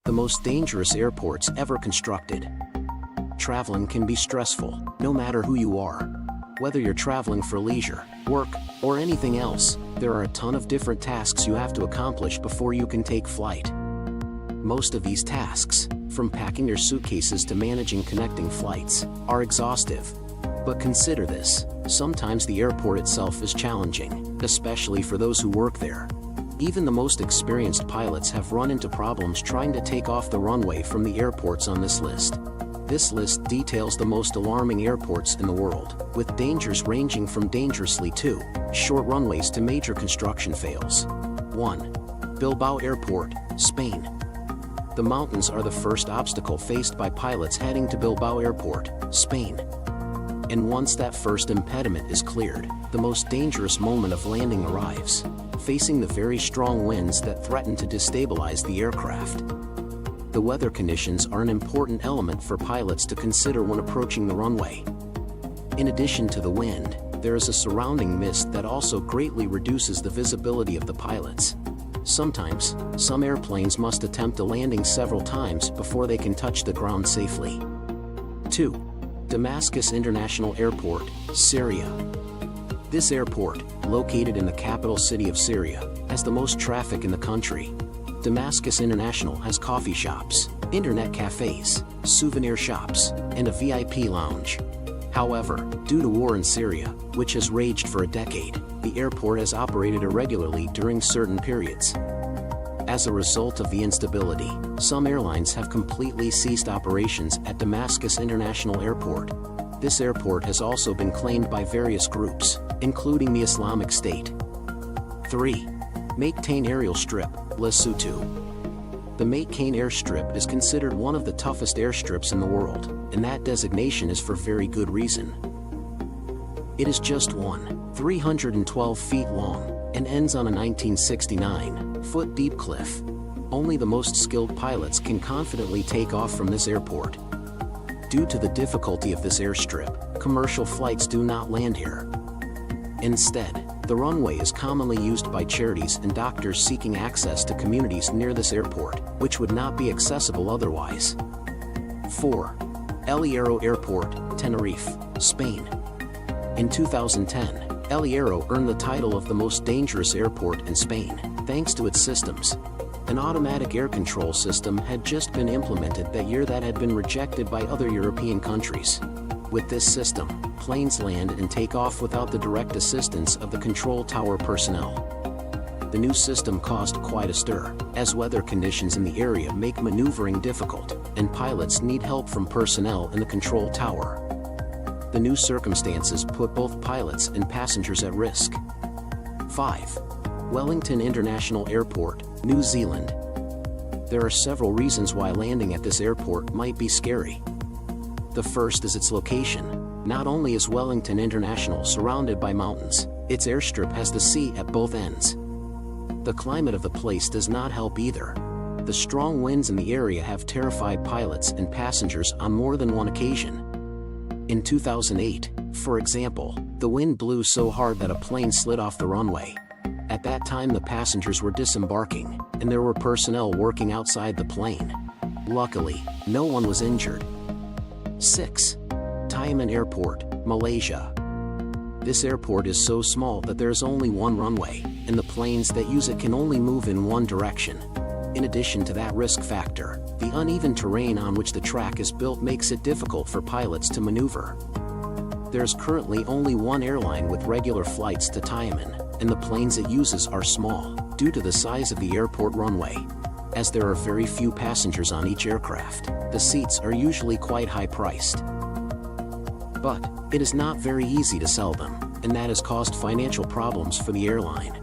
the most dangerous airports ever constructed. Traveling can be stressful, no matter who you are. Whether you're traveling for leisure, work, or anything else, there are a ton of different tasks you have to accomplish before you can take flight. Most of these tasks, from packing your suitcases to managing connecting flights, are exhaustive. But consider this, sometimes the airport itself is challenging, especially for those who work there. Even the most experienced pilots have run into problems trying to take off the runway from the airports on this list. This list details the most alarming airports in the world, with dangers ranging from dangerously to short runways to major construction fails. 1. Bilbao Airport, Spain. The mountains are the first obstacle faced by pilots heading to Bilbao Airport, Spain. And once that first impediment is cleared, the most dangerous moment of landing arrives, facing the very strong winds that threaten to destabilize the aircraft. The weather conditions are an important element for pilots to consider when approaching the runway. In addition to the wind, there is a surrounding mist that also greatly reduces the visibility of the pilots. Sometimes, some airplanes must attempt a landing several times before they can touch the ground safely. 2. Damascus International Airport, Syria. This airport, located in the capital city of Syria, has the most traffic in the country. Damascus International has coffee shops, internet cafes, souvenir shops, and a VIP lounge. However, due to war in Syria, which has raged for a decade, the airport has operated irregularly during certain periods. As a result of the instability, some airlines have completely ceased operations at Damascus International Airport. This airport has also been claimed by various groups, including the Islamic State. 3. Maarten Aerial Strip, Lesotho. The Maarten Airstrip is considered one of the toughest airstrips in the world, and that designation is for very good reason. It is just 312 feet long, and ends on a 1969-foot-deep cliff. Only the most skilled pilots can confidently take off from this airport. Due to the difficulty of this airstrip, commercial flights do not land here. Instead, the runway is commonly used by charities and doctors seeking access to communities near this airport, which would not be accessible otherwise. 4. El Hierro Airport, Tenerife, Spain. In 2010, El Hierro earned the title of the most dangerous airport in Spain, thanks to its systems. An automatic air control system had just been implemented that year that had been rejected by other European countries. With this system, planes land and take off without the direct assistance of the control tower personnel. The new system caused quite a stir, as weather conditions in the area make maneuvering difficult, and pilots need help from personnel in the control tower. The new circumstances put both pilots and passengers at risk. 5. Wellington International Airport, New Zealand. There are several reasons why landing at this airport might be scary. The first is its location. Not only is Wellington International surrounded by mountains, its airstrip has the sea at both ends. The climate of the place does not help either. The strong winds in the area have terrified pilots and passengers on more than one occasion. In 2008, for example, the wind blew so hard that a plane slid off the runway. At that time the passengers were disembarking, and there were personnel working outside the plane. Luckily, no one was injured. 6. Salmon Airport, Malaysia. This airport is so small that there is only one runway, and the planes that use it can only move in one direction. In addition to that risk factor, the uneven terrain on which the track is built makes it difficult for pilots to maneuver. There's currently only one airline with regular flights to Salmon, and the planes it uses are small, due to the size of the airport runway. As there are very few passengers on each aircraft, the seats are usually quite high-priced. But it is not very easy to sell them, and that has caused financial problems for the airline.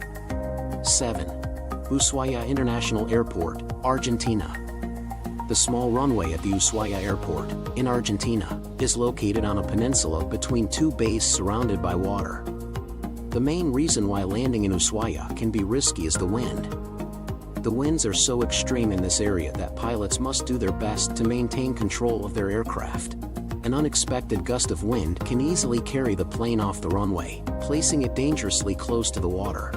7. Ushuaia International Airport, Argentina. The small runway at the Ushuaia Airport, in Argentina, is located on a peninsula between two bays surrounded by water. The main reason why landing in Ushuaia can be risky is the wind. The winds are so extreme in this area that pilots must do their best to maintain control of their aircraft. An unexpected gust of wind can easily carry the plane off the runway, placing it dangerously close to the water.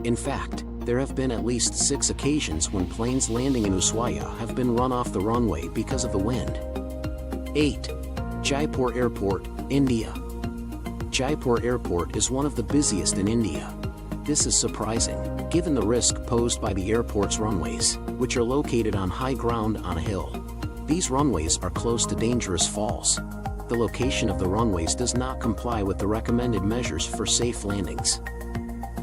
In fact, There have been at least 6 occasions when planes landing in Ushuaia have been run off the runway because of the wind. 8. Jaipur Airport, India. Jaipur Airport is one of the busiest in India. This is surprising, given the risk posed by the airport's runways, which are located on high ground on a hill. These runways are close to dangerous falls. The location of the runways does not comply with the recommended measures for safe landings.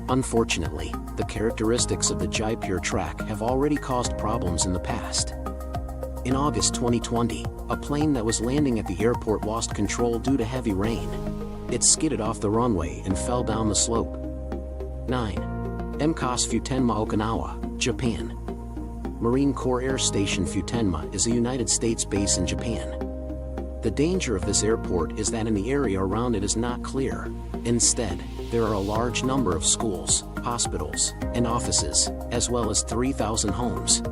Unfortunately, the characteristics of the Jaipur track have already caused problems in the past. In August 2020, a plane that was landing at the airport lost control due to heavy rain. It skidded off the runway and fell down the slope. 9. MCOS Futenma, Okinawa, Japan. Marine Corps Air Station Futenma is a United States base in Japan. The danger of this airport is that in the area around it is not clear. Instead, there are a large number of schools, hospitals, and offices, as well as 3,000 homes.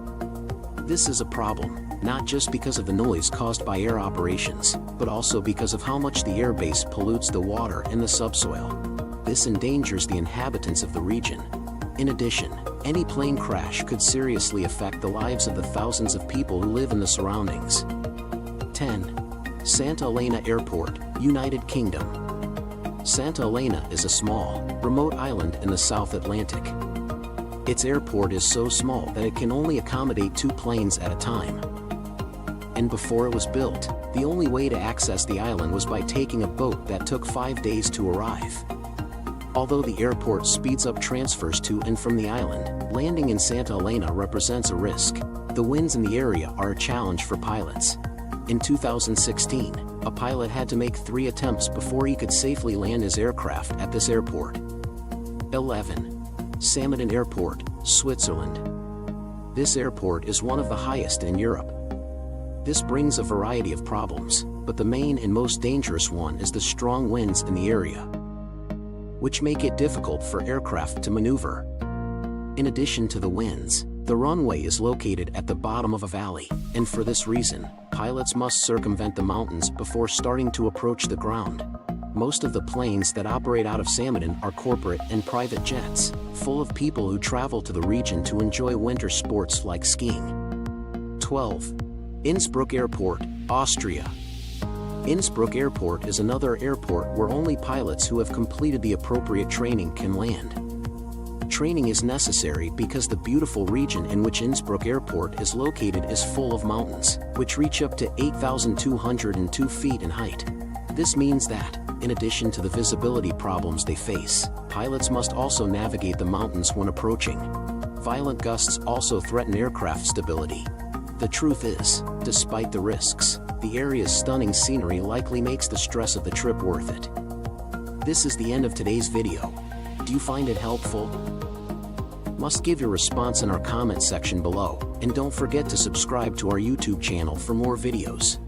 This is a problem, not just because of the noise caused by air operations, but also because of how much the airbase pollutes the water and the subsoil. This endangers the inhabitants of the region. In addition, any plane crash could seriously affect the lives of the thousands of people who live in the surroundings. 10. Santa Elena Airport, United Kingdom. Santa Elena is a small, remote island in the South Atlantic. Its airport is so small that it can only accommodate 2 planes at a time. And before it was built, the only way to access the island was by taking a boat that took 5 days to arrive. Although the airport speeds up transfers to and from the island, landing in Santa Elena represents a risk. The winds in the area are a challenge for pilots. In 2016, a pilot had to make 3 attempts before he could safely land his aircraft at this airport. 11. Salmon Airport, Switzerland. This airport is one of the highest in Europe. This brings a variety of problems, but the main and most dangerous one is the strong winds in the area, which make it difficult for aircraft to maneuver. In addition to the winds, the runway is located at the bottom of a valley, and for this reason, pilots must circumvent the mountains before starting to approach the ground. Most of the planes that operate out of Salmon are corporate and private jets, full of people who travel to the region to enjoy winter sports like skiing. 12. Innsbruck Airport, Austria. Innsbruck Airport is another airport where only pilots who have completed the appropriate training can land. Training is necessary because the beautiful region in which Innsbruck Airport is located is full of mountains, which reach up to 8,202 feet in height. This means that, in addition to the visibility problems they face, pilots must also navigate the mountains when approaching. Violent gusts also threaten aircraft stability. The truth is, despite the risks, the area's stunning scenery likely makes the stress of the trip worth it. This is the end of today's video. Do you find it helpful? Must give your response in our comment section below, and don't forget to subscribe to our YouTube channel for more videos.